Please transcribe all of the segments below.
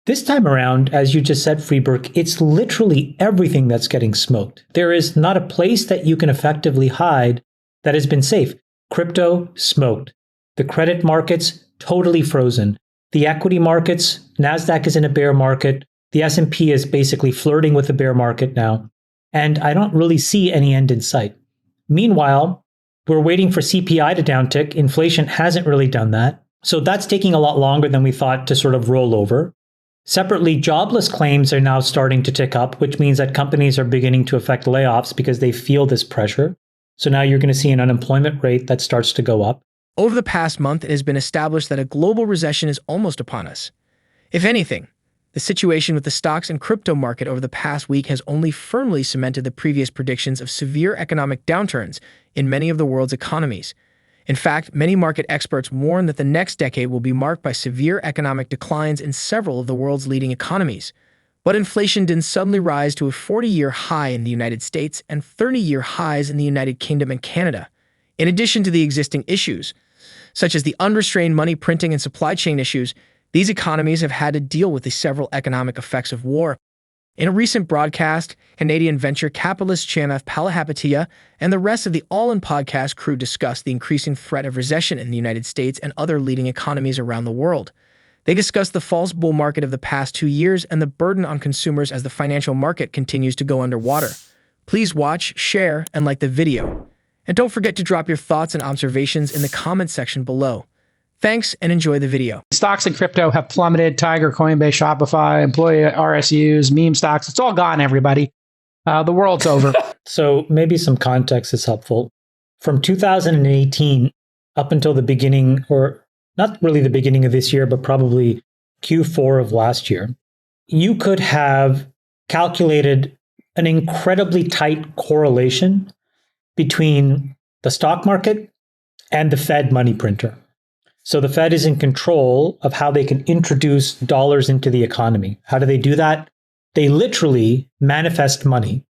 This time around, as you just said, Freeberg, it's literally everything that's getting smoked. There is not a place that you can effectively hide that has been safe. Crypto, smoked. The credit markets, totally frozen. The equity markets, NASDAQ is in a bear market. The S&P is basically flirting with the bear market now. And I don't really see any end in sight. Meanwhile, we're waiting for CPI to downtick. Inflation hasn't really done that. So that's taking a lot longer than we thought to sort of roll over. Separately, jobless claims are now starting to tick up, which means that companies are beginning to affect layoffs because they feel this pressure. So now you're going to see an unemployment rate that starts to go up. Over the past month, it has been established that a global recession is almost upon us. If anything, the situation with the stocks and crypto market over the past week has only firmly cemented the previous predictions of severe economic downturns in many of the world's economies. In fact, many market experts warn that the next decade will be marked by severe economic declines in several of the world's leading economies. But inflation didn't suddenly rise to a 40-year high in the United States and 30-year highs in the United Kingdom and Canada. In addition to the existing issues, such as the unrestrained money printing and supply chain issues, these economies have had to deal with the several economic effects of war. In a recent broadcast, Canadian venture capitalist Chamath Palihapitiya and the rest of the All-In podcast crew discussed the increasing threat of recession in the United States and other leading economies around the world. They discussed the false bull market of the past 2 years and the burden on consumers as the financial market continues to go underwater. Please watch, share, and like the video. And don't forget to drop your thoughts and observations in the comment section below. Thanks and enjoy the video. Stocks and crypto have plummeted. Tiger, Coinbase, Shopify, employee RSUs, meme stocks. It's all gone, everybody. The world's over. So maybe some context is helpful. From 2018 up until the beginning, or not really the beginning of this year, but probably Q4 of last year, you could have calculated an incredibly tight correlation between the stock market and the Fed money printer. So the Fed is in control of how they can introduce dollars into the economy. How do they do that? They literally manifest money.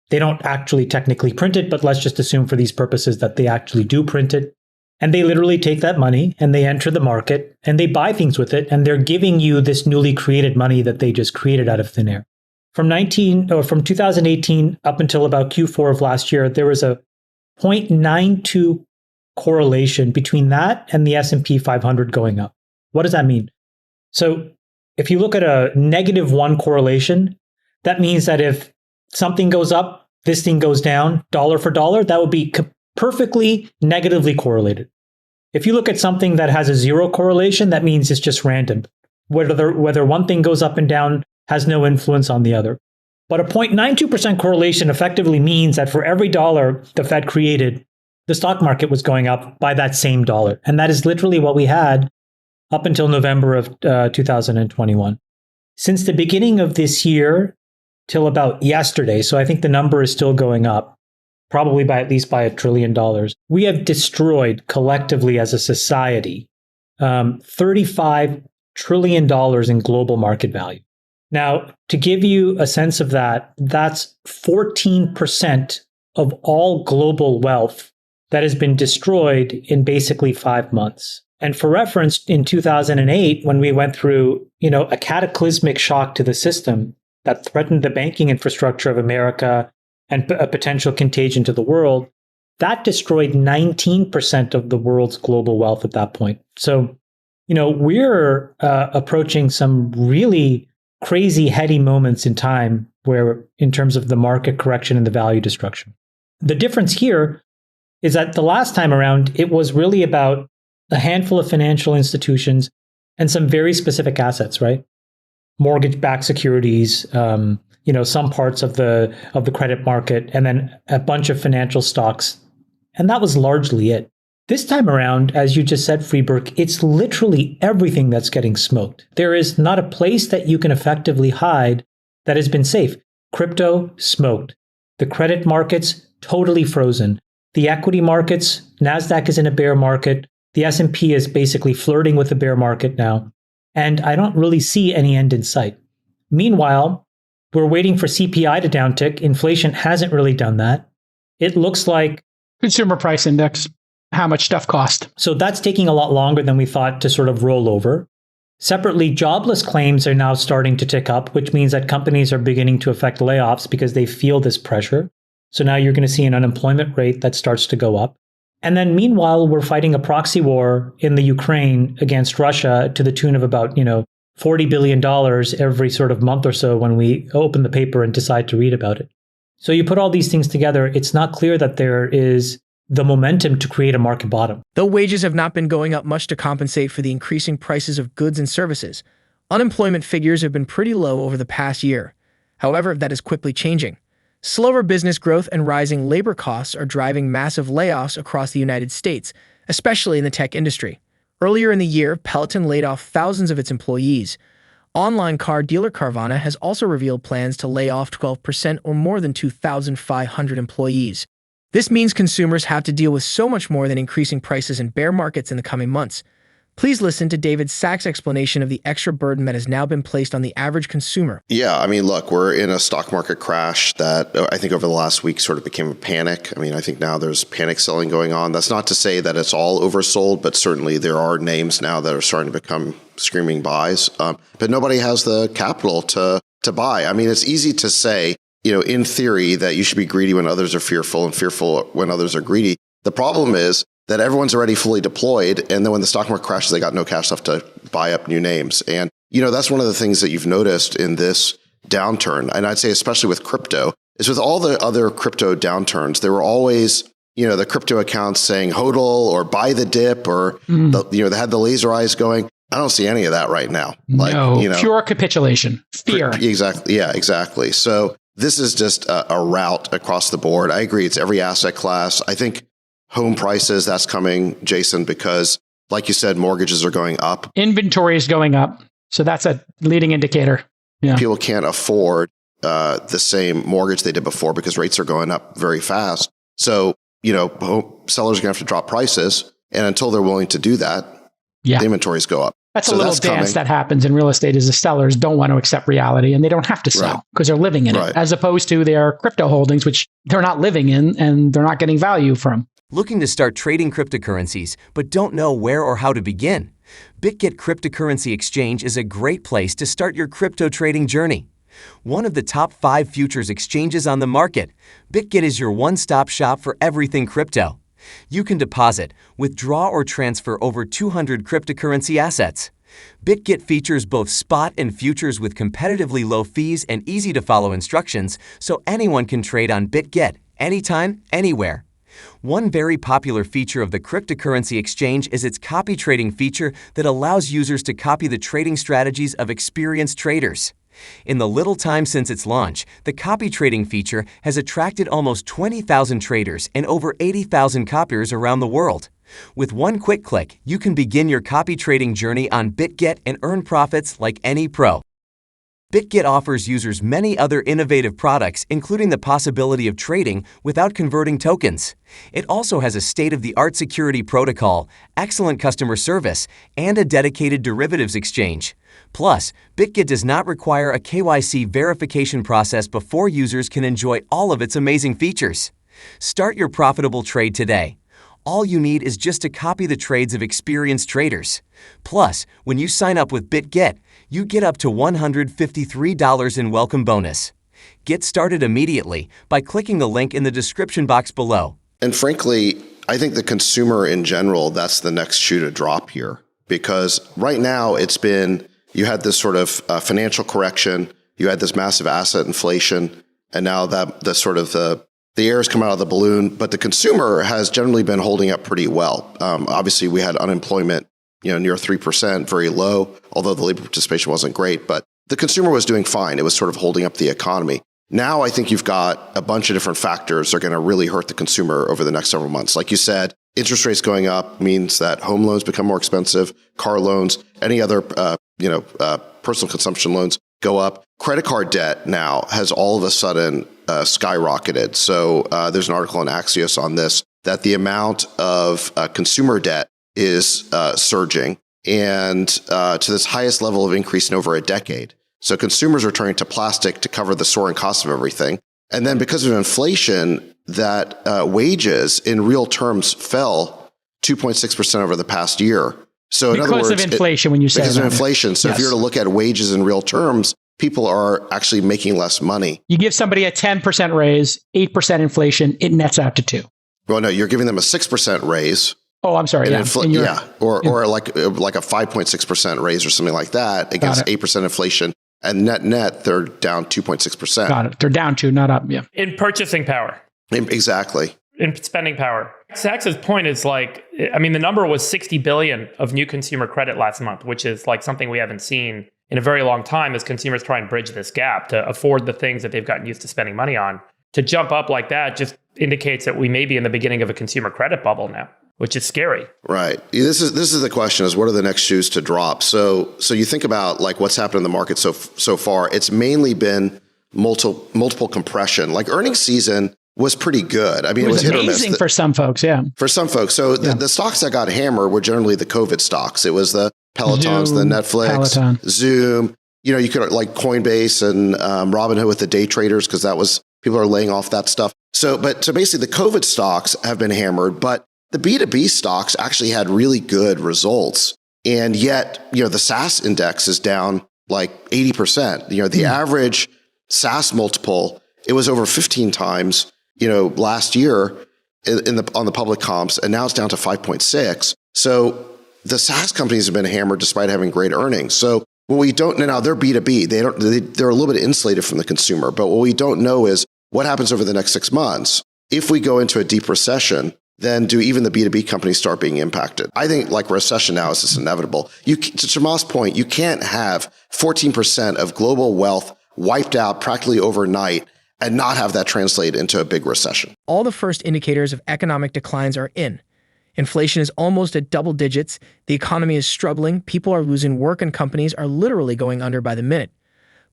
They don't actually technically print it, but let's just assume for these purposes that they actually do print it. And they literally take that money and they enter the market and they buy things with it. And they're giving you this newly created money that they just created out of thin air. From 2018 up until about Q4 of last year, there was a 0.92 correlation between that and the S&P 500 going up. What does that mean? So if you look at a -1 correlation, that means that if something goes up, this thing goes down, dollar for dollar, that would be perfectly negatively correlated. If you look at something that has a 0 correlation, that means it's just random. Whether one thing goes up and down has no influence on the other. But a 0.92% correlation effectively means that for every dollar the Fed created, the stock market was going up by that same dollar. And that is literally what we had up until November of 2021. Since the beginning of this year till about yesterday, so I think the number is still going up, probably by at least by $1 trillion, we have destroyed collectively as a society $35 trillion in global market value. Now, to give you a sense of that, that's 14% of all global wealth that has been destroyed in basically 5 months. And for reference, in 2008, when we went through, a cataclysmic shock to the system that threatened the banking infrastructure of America and a potential contagion to the world, that destroyed 19% of the world's global wealth at that point. So, we're approaching some really crazy, heady moments in time where, in terms of the market correction and the value destruction. The difference here is that the last time around, it was really about a handful of financial institutions and some very specific assets, right? Mortgage-backed securities, some parts of the credit market, and then a bunch of financial stocks. And that was largely it. This time around, as you just said, Freeberg, it's literally everything that's getting smoked. There is not a place that you can effectively hide that has been safe. Crypto, smoked. The credit markets, totally frozen. The equity markets, NASDAQ is in a bear market. The S&P is basically flirting with the bear market now. And I don't really see any end in sight. Meanwhile, we're waiting for CPI to downtick. Inflation hasn't really done that. It looks like Consumer price index, how much stuff cost. So that's taking a lot longer than we thought to sort of roll over. Separately, jobless claims are now starting to tick up, which means that companies are beginning to effect layoffs because they feel this pressure. So now you're going to see an unemployment rate that starts to go up. And then meanwhile, we're fighting a proxy war in the Ukraine against Russia to the tune of about, $40 billion every sort of month or so when we open the paper and decide to read about it. So you put all these things together, it's not clear that there is the momentum to create a market bottom. Though wages have not been going up much to compensate for the increasing prices of goods and services, unemployment figures have been pretty low over the past year. However, that is quickly changing. Slower business growth and rising labor costs are driving massive layoffs across the United States, especially in the tech industry. Earlier in the year, Peloton laid off thousands of its employees. Online car dealer Carvana has also revealed plans to lay off 12% or more than 2,500 employees. This means consumers have to deal with so much more than increasing prices in bear markets in the coming months. Please listen to David Sachs' explanation of the extra burden that has now been placed on the average consumer. Yeah, look, we're in a stock market crash that I think over the last week sort of became a panic. I think now there's panic selling going on. That's not to say that it's all oversold, but certainly there are names now that are starting to become screaming buys. But nobody has the capital to buy. It's easy to say, in theory, that you should be greedy when others are fearful and fearful when others are greedy. The problem is that everyone's already fully deployed. And then when the stock market crashes, they got no cash left to buy up new names. And, that's one of the things that you've noticed in this downturn. And I'd say, especially with crypto, is with all the other crypto downturns, there were always, the crypto accounts saying hodl or buy the dip or, they had the laser eyes going. I don't see any of that right now. Pure capitulation, fear. Exactly. Yeah, exactly. So this is just a rout across the board. I agree. It's every asset class. I think home prices, that's coming, Jason, because like you said, mortgages are going up. Inventory is going up. So that's a leading indicator. Yeah. People can't afford the same mortgage they did before because rates are going up very fast. So, sellers are going to have to drop prices. And until they're willing to do that, the inventories go up. That's a little dance that happens in real estate is the sellers don't want to accept reality and they don't have to sell because they're living in it, as opposed to their crypto holdings, which they're not living in and they're not getting value from. Looking to start trading cryptocurrencies, but don't know where or how to begin? BitGet Cryptocurrency Exchange is a great place to start your crypto trading journey. One of the top 5 futures exchanges on the market, BitGet is your one-stop shop for everything crypto. You can deposit, withdraw, or transfer over 200 cryptocurrency assets. BitGet features both spot and futures with competitively low fees and easy-to-follow instructions, so anyone can trade on BitGet, anytime, anywhere. One very popular feature of the cryptocurrency exchange is its copy trading feature that allows users to copy the trading strategies of experienced traders. In the little time since its launch, the copy trading feature has attracted almost 20,000 traders and over 80,000 copiers around the world. With one quick click, you can begin your copy trading journey on BitGet and earn profits like any pro. BitGet offers users many other innovative products, including the possibility of trading without converting tokens. It also has a state-of-the-art security protocol, excellent customer service, and a dedicated derivatives exchange. Plus, BitGet does not require a KYC verification process before users can enjoy all of its amazing features. Start your profitable trade today. All you need is just to copy the trades of experienced traders. Plus, when you sign up with BitGet, you get up to $153 in welcome bonus. Get started immediately by clicking the link in the description box below. And frankly, I think the consumer in general, that's the next shoe to drop here. Because right now you had this sort of financial correction, you had this massive asset inflation, and now that the air has come out of the balloon, but the consumer has generally been holding up pretty well. Obviously, we had unemployment, near 3%, very low, although the labor participation wasn't great, but the consumer was doing fine. It was sort of holding up the economy. Now, I think you've got a bunch of different factors that are going to really hurt the consumer over the next several months. Like you said, interest rates going up means that home loans become more expensive, car loans, any other, personal consumption loans go up. Credit card debt now has all of a sudden skyrocketed. So there's an article in Axios on this, that the amount of consumer debt is surging and to this highest level of increase in over a decade. So consumers are turning to plastic to cover the soaring cost of everything. And then because of inflation, that wages in real terms fell 2.6% over the past year. So in other words, because of inflation, when you say because that. of inflation. So if you were to look at wages in real terms, people are actually making less money. You give somebody a 10% raise, 8% inflation, it nets out to 2. Well, no, you're giving them a 6% raise. Oh, I'm sorry. Or like a 5.6% raise or something like that against 8% inflation. And net, they're down 2.6%. Got it. They're down 2, not up. Yeah. In purchasing power. Exactly. In spending power. Sachs's point is like, I mean, the number was 60 billion of new consumer credit last month, which is like something we haven't seen in a very long time as consumers try and bridge this gap to afford the things that they've gotten used to spending money on. To jump up like that just indicates that we may be in the beginning of a consumer credit bubble now, which is scary. Right. This is the question: is what are the next shoes to drop? So you think about like what's happened in the market so far. It's mainly been multiple compression. Like earnings season was pretty good. I mean, it was hit or miss. Amazing for some folks, yeah. For some folks. So the stocks that got hammered were generally the COVID stocks. It was the Pelotons, Zoom, the Netflix, Zoom. You could like Coinbase and Robinhood with the day traders because that was people are laying off that stuff. So basically the COVID stocks have been hammered, but the B2B stocks actually had really good results. And yet, the SaaS index is down like 80%. The average SaaS multiple, it was over 15 times, last year on the public comps, and now it's down to 5.6. So the SaaS companies have been hammered despite having great earnings. So what we don't know now, they're B2B. They're a little bit insulated from the consumer. But what we don't know is what happens over the next 6 months. If we go into a deep recession, then do even the B2B companies start being impacted? I think like recession now is just inevitable. To Chamath's point, you can't have 14% of global wealth wiped out practically overnight and not have that translate into a big recession. All the first indicators of economic declines are in. Inflation is almost at double digits, the economy is struggling, people are losing work, and companies are literally going under by the minute.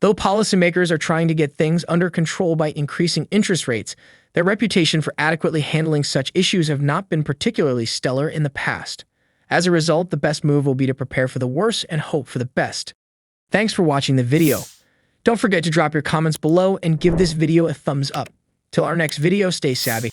Though policymakers are trying to get things under control by increasing interest rates, their reputation for adequately handling such issues have not been particularly stellar in the past. As a result, the best move will be to prepare for the worst and hope for the best. Thanks for watching the video. Don't forget to drop your comments below and give this video a thumbs up. Till our next video, stay savvy.